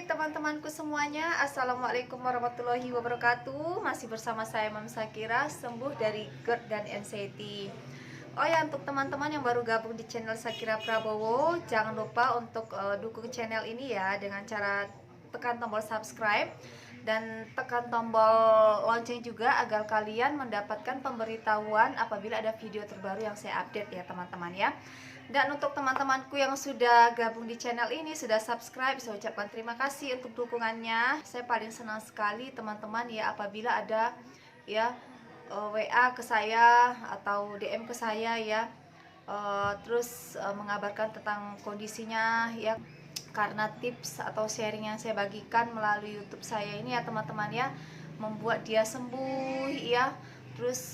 teman-temanku semuanya, Assalamualaikum warahmatullahi wabarakatuh. Masih bersama saya Mam Sakira, sembuh dari GERD dan anxiety. Oh ya, untuk teman-teman yang baru gabung di channel Sakira Prabowo, jangan lupa untuk dukung channel ini ya dengan cara tekan tombol subscribe dan tekan tombol lonceng juga agar kalian mendapatkan pemberitahuan apabila ada video terbaru yang saya update ya teman-teman ya. Dan untuk teman-temanku yang sudah gabung di channel ini, sudah subscribe, saya ucapkan terima kasih untuk dukungannya. Saya paling senang sekali teman-teman ya apabila ada ya WA ke saya atau DM ke saya ya, terus mengabarkan tentang kondisinya ya, karena tips atau sharing yang saya bagikan melalui YouTube saya ini ya teman-teman ya, membuat dia sembuh ya, terus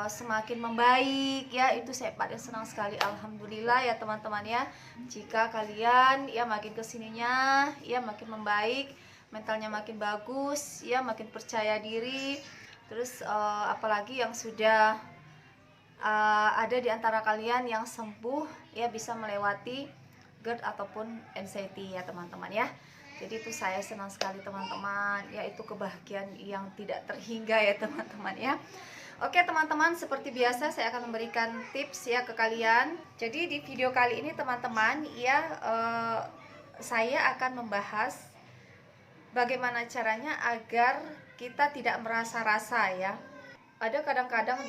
semakin membaik ya, itu saya paling senang sekali. Alhamdulillah ya teman-teman ya, jika kalian ya makin kesininya ya makin membaik, mentalnya makin bagus ya, makin percaya diri, terus apalagi yang sudah ada di antara kalian yang sembuh ya, bisa melewati GERD ataupun anxiety ya teman-teman ya. Jadi itu saya senang sekali teman-teman ya, itu kebahagiaan yang tidak terhingga ya teman-teman ya. Oke teman-teman, seperti biasa saya akan memberikan tips ya ke kalian. Jadi di video kali ini teman-teman ya, saya akan membahas bagaimana caranya agar kita tidak merasa rasa ya. Ada kadang-kadang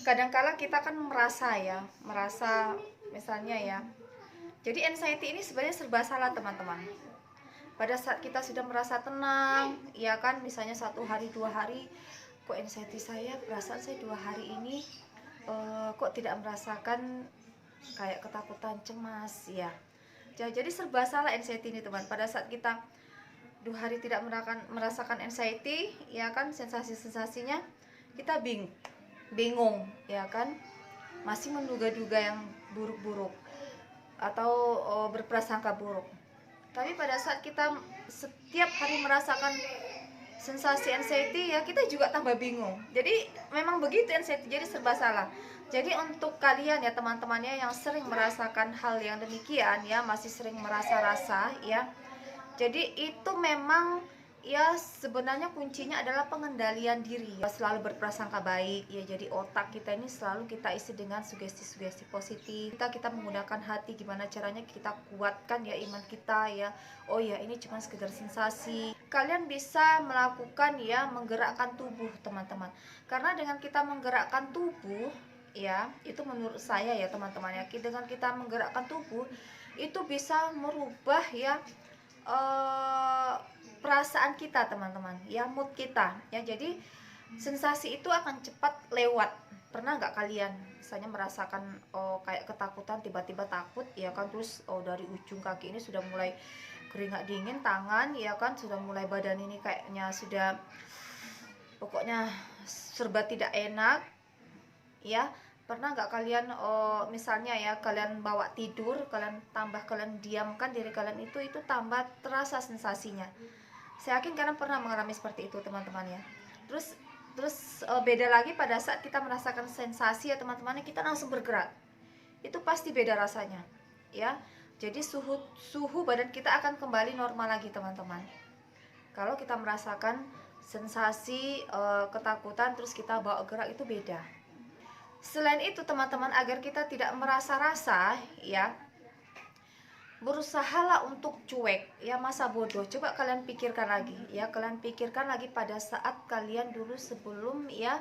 kadang-kala kita kan merasa misalnya ya. Jadi anxiety ini sebenarnya serba salah teman-teman. Pada saat kita sudah merasa tenang, ya kan, misalnya 1 hari 2 hari, kok anxiety saya, perasaan saya 2 hari ini kok tidak merasakan kayak ketakutan, cemas ya. Jadi serba salah anxiety ini teman. Pada saat kita 2 hari tidak merasakan anxiety, ya kan, sensasi-sensasinya kita bingung, ya kan, masih menduga-duga yang buruk-buruk atau berprasangka buruk. Tapi pada saat kita setiap hari merasakan sensasi anxiety ya, kita juga tambah bingung. Jadi memang begitu anxiety, jadi serba salah. Jadi untuk kalian ya teman-temannya yang sering merasakan hal yang demikian ya, masih sering merasa rasa ya, jadi itu memang ya sebenarnya kuncinya adalah pengendalian diri ya, selalu berprasangka baik ya. Jadi otak kita ini selalu kita isi dengan sugesti-sugesti positif. Kita menggunakan hati, gimana caranya kita kuatkan ya iman kita ya. Oh ya, ini cuma sekedar sensasi. Kalian bisa melakukan ya, menggerakkan tubuh teman-teman. Karena dengan kita menggerakkan tubuh ya, itu menurut saya ya teman-teman ya, dengan kita menggerakkan tubuh itu bisa merubah ya perasaan kita teman-teman ya, mood kita ya. Jadi sensasi itu akan cepat lewat. Pernah nggak kalian misalnya merasakan kayak ketakutan, tiba-tiba takut ya kan, terus dari ujung kaki ini sudah mulai keringat dingin, tangan ya kan sudah mulai, badan ini kayaknya sudah pokoknya serba tidak enak ya. Pernah nggak kalian misalnya ya, kalian bawa tidur, kalian diamkan diri kalian, itu tambah terasa sensasinya. Saya yakin kalian pernah mengalami seperti itu teman-teman ya. Terus beda lagi pada saat kita merasakan sensasi ya teman-teman, kita langsung bergerak, itu pasti beda rasanya ya. Jadi suhu badan kita akan kembali normal lagi teman-teman. Kalau kita merasakan sensasi ketakutan terus kita bawa gerak, itu beda. Selain itu teman-teman, agar kita tidak merasa rasa ya, berusahalah untuk cuek ya, masa bodoh. Coba kalian pikirkan lagi ya, pada saat kalian dulu sebelum ya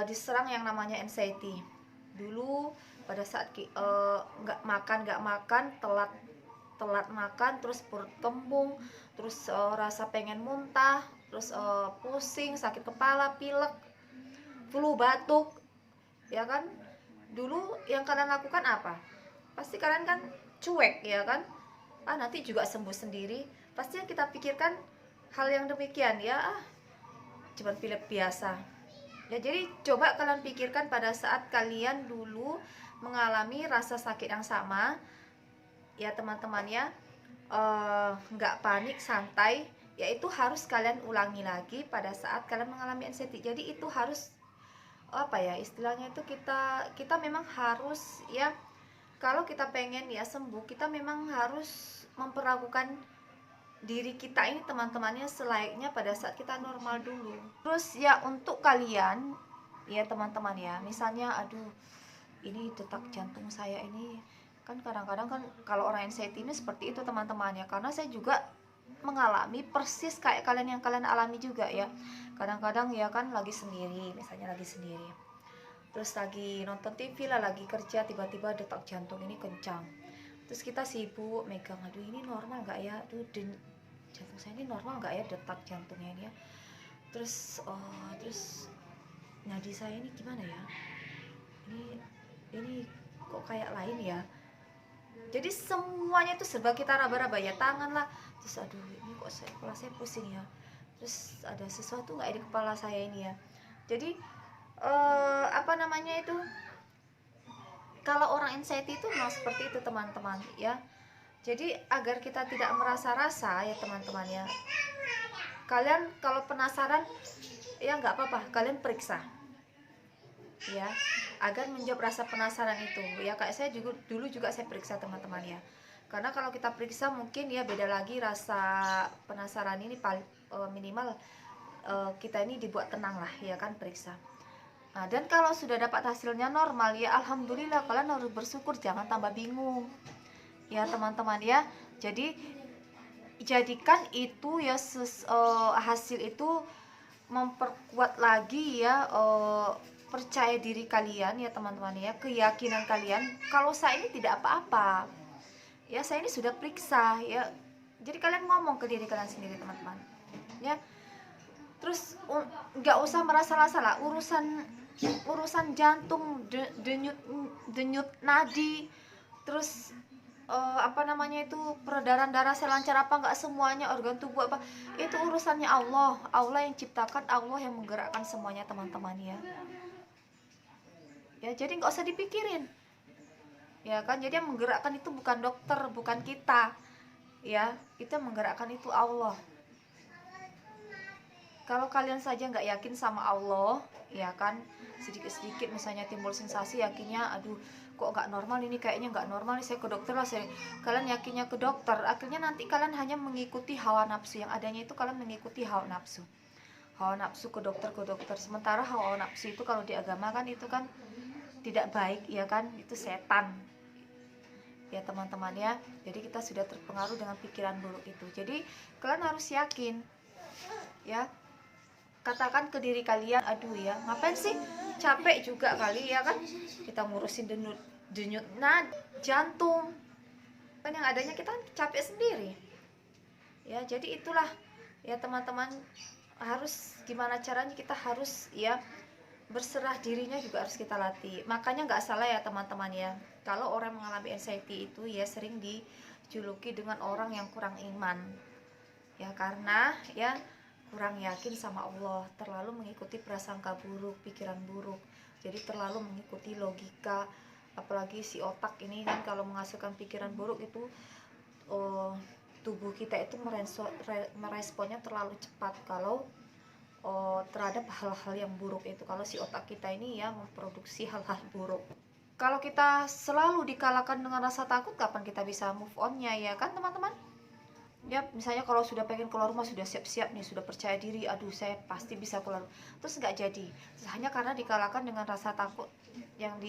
diserang yang namanya anxiety. Dulu pada saat nggak makan, telat makan, terus perut kembung, terus rasa pengen muntah, terus pusing, sakit kepala, pilek, flu, batuk ya kan. Dulu yang kalian lakukan apa? Pasti kalian kan cuek ya kan, nanti juga sembuh sendiri. Pasti yang kita pikirkan hal yang demikian ya, cuman pilek biasa ya. Jadi coba kalian pikirkan pada saat kalian dulu mengalami rasa sakit yang sama ya teman-teman ya, nggak panik, santai ya. Itu harus kalian ulangi lagi pada saat kalian mengalami anxiety. Jadi itu harus apa ya istilahnya, itu kita memang harus ya kalau kita pengen ya sembuh, kita memang harus memperlakukan diri kita ini teman-temannya selayaknya pada saat kita normal dulu. Terus ya untuk kalian ya teman-teman ya, misalnya aduh ini detak jantung saya ini kan, kadang-kadang kan kalau orang anxiety ini seperti itu teman-teman ya, karena saya juga mengalami persis kayak kalian yang kalian alami juga ya. Kadang-kadang ya kan lagi sendiri, misalnya lagi sendiri, terus lagi nonton TV lah, lagi kerja, tiba-tiba detak jantung ini kencang, terus kita sibuk megang, aduh ini normal nggak ya, aduh jantung saya ini normal nggak ya detak jantungnya ini ya, terus nadi saya ini gimana ya, ini kok kayak lain ya. Jadi semuanya itu serba kita raba-raba ya, tangan lah, terus aduh ini kok kepala saya pusing ya, terus ada sesuatu nggak di kepala saya ini ya. Jadi apa namanya itu, kalau orang anxiety itu memang seperti itu teman-teman ya. Jadi agar kita tidak merasa rasa ya teman-teman ya, kalian kalau penasaran ya nggak apa-apa, kalian periksa ya, agar menjawab rasa penasaran itu ya. Kayak saya juga dulu juga saya periksa teman-teman ya, karena kalau kita periksa mungkin ya beda lagi rasa penasaran ini, minimal kita ini dibuat tenang lah ya kan, periksa. Nah, dan kalau sudah dapat hasilnya normal ya alhamdulillah, kalian harus bersyukur, jangan tambah bingung ya teman-teman ya. Jadi jadikan itu ya hasil itu memperkuat lagi ya percaya diri kalian ya teman-teman ya, keyakinan kalian kalau saya ini tidak apa-apa ya, saya ini sudah periksa ya. Jadi kalian ngomong ke diri kalian sendiri teman-teman ya. Terus nggak usah merasa-rasa lah urusan jantung, denyut nadi, terus apa namanya itu, peredaran darah saya lancar apa enggak, semuanya organ tubuh apa, itu urusannya Allah. Allah yang ciptakan, Allah yang menggerakkan semuanya teman-teman ya. Ya jadi nggak usah dipikirin ya kan. Jadi yang menggerakkan itu bukan dokter, bukan kita ya, itu yang menggerakkan itu Allah. Kalau kalian saja nggak yakin sama Allah ya kan, sedikit-sedikit misalnya timbul sensasi, yakinnya aduh kok nggak normal ini, kayaknya nggak normal nih, saya ke dokter lah. Kalian yakinnya ke dokter, akhirnya nanti kalian hanya mengikuti hawa nafsu. Yang adanya itu kalian mengikuti hawa nafsu ke dokter. Sementara hawa nafsu itu kalau di agama kan itu kan tidak baik ya kan, itu setan ya teman-teman ya. Jadi kita sudah terpengaruh dengan pikiran buruk itu. Jadi kalian harus yakin ya, katakan ke diri kalian, aduh ya ngapain sih, capek juga kali ya kan, kita ngurusin denyut jantung kan, yang adanya kita capek sendiri ya. Jadi itulah ya teman-teman, harus gimana caranya, kita harus ya berserah dirinya juga harus kita latih. Makanya nggak salah ya teman-teman ya, kalau orang mengalami anxiety itu ya sering dijuluki dengan orang yang kurang iman ya, karena ya kurang yakin sama Allah, terlalu mengikuti prasangka buruk, pikiran buruk, jadi terlalu mengikuti logika. Apalagi si otak ini kan kalau menghasilkan pikiran buruk itu tubuh kita itu meresponnya terlalu cepat kalau terhadap hal-hal yang buruk itu, kalau si otak kita ini ya memproduksi hal-hal buruk. Kalau kita selalu dikalahkan dengan rasa takut, kapan kita bisa move on-nya ya kan teman-teman ya. Misalnya kalau sudah pengen keluar rumah, sudah siap-siap nih, sudah percaya diri, aduh saya pasti bisa keluar, terus nggak jadi, hanya karena dikalahkan dengan rasa takut yang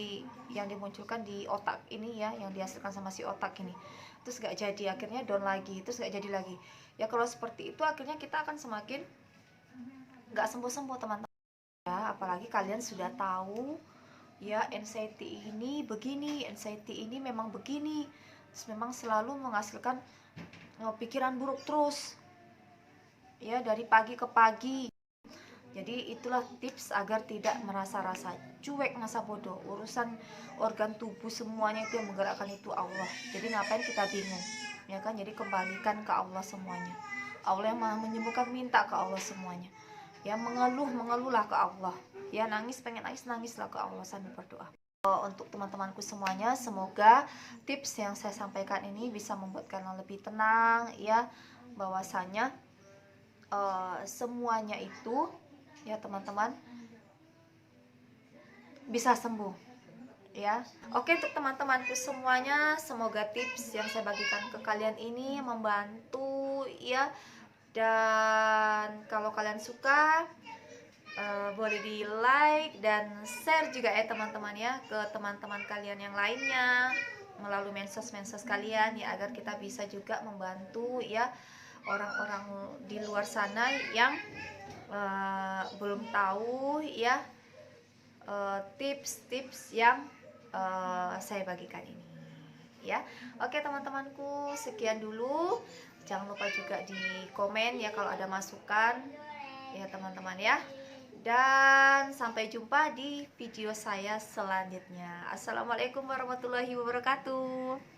dimunculkan di otak ini ya, yang dihasilkan sama si otak ini, terus nggak jadi, akhirnya down lagi, terus nggak jadi lagi ya. Kalau seperti itu akhirnya kita akan semakin nggak sembuh-sembuh teman-teman ya. Apalagi kalian sudah tahu ya, anxiety ini begini, anxiety ini memang begini, terus memang selalu menghasilkan pikiran buruk terus ya, dari pagi ke pagi. Jadi itulah tips agar tidak merasa rasa cuek, masa bodoh. Urusan organ tubuh semuanya itu yang menggerakkan itu Allah. Jadi ngapain kita bingung ya kan. Jadi kembalikan ke Allah semuanya. Allah yang maha menyembuhkan, minta ke Allah semuanya ya. Mengeluhlah ke Allah ya, nangis, pengen nangis, nangislah ke Allah sambil berdoa. Untuk teman-temanku semuanya, semoga tips yang saya sampaikan ini bisa membuat kalian lebih tenang ya, bahwasanya semuanya itu ya teman-teman bisa sembuh ya. Oke, untuk teman-temanku semuanya, semoga tips yang saya bagikan ke kalian ini membantu ya. Dan kalau kalian suka, boleh di like dan share juga ya teman-teman ya, ke teman-teman kalian yang lainnya melalui medsos kalian ya, agar kita bisa juga membantu ya orang-orang di luar sana yang belum tahu ya tips-tips yang saya bagikan ini ya. Oke teman-temanku, sekian dulu. Jangan lupa juga di komen ya kalau ada masukan ya teman-teman ya. Dan sampai jumpa di video saya selanjutnya. Assalamualaikum warahmatullahi wabarakatuh.